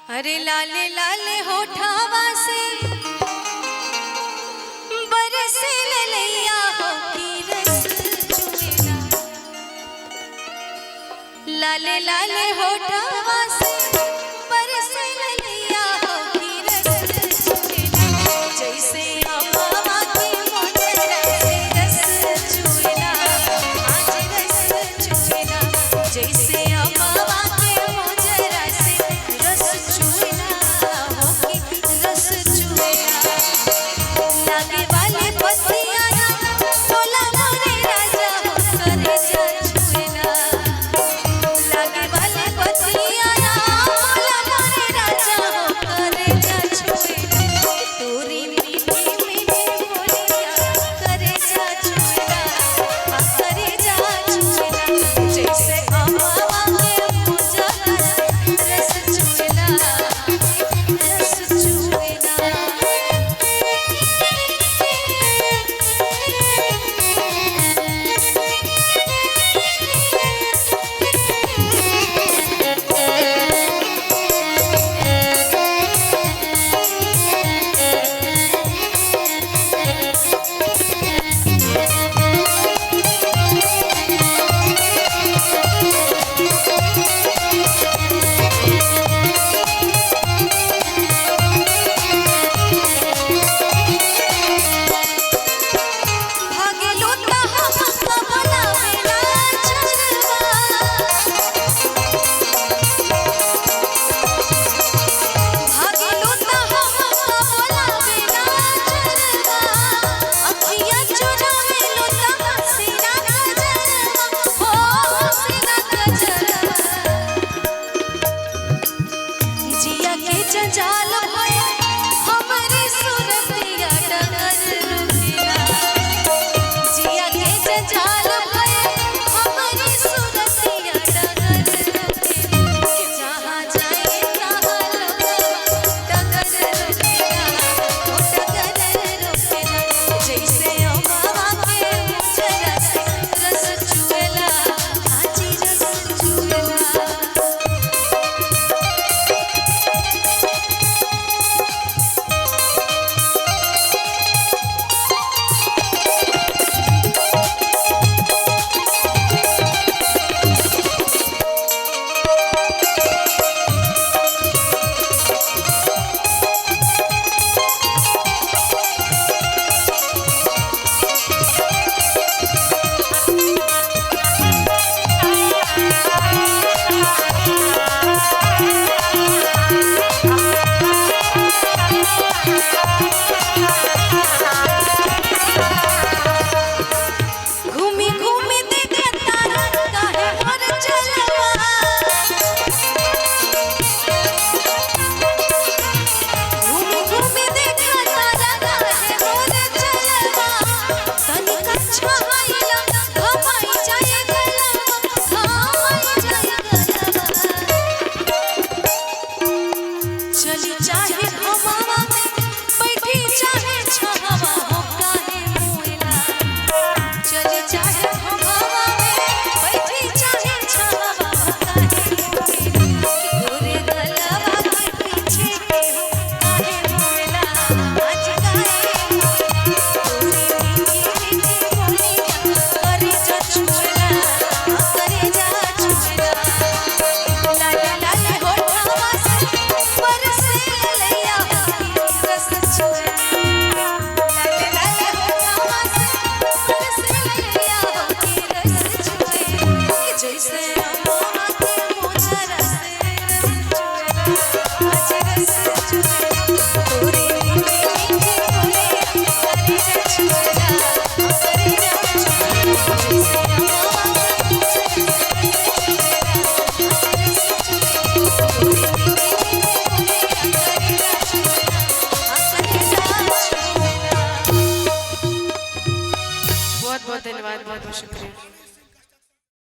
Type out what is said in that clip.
अरे लाले लाले होठावा से बरसे ललैया हो की रस चुएला। लाले लाले होठावा से बरसे ललैया हो की रस चुएला। जैसे अम्मा के मोजरा से रस चुएला, आज रस चुएला। जैसे अम्मा के मोजरा से रस चुएला हो की रस चुएला। लागे वाले पतिया ना तोला मोरे राजा हो करे जा चुएला। लागे वाले पतिया ना तोला मोरे राजा हो करे जा चुएला। तोरी मीठी मीठी बोलिया करे जा चुएला, करे जा चुएला। जैसे अम्मा के मोजरा रस चुएला, रस चुएला। भागेलो ता हमका बोलावेला चरवा। भागेलो ता हमका बोलावेला चरवा। अखिया चुरावेलो ता हसीना गजरवा, हो हसीना गजरवा। जिया के जंजाल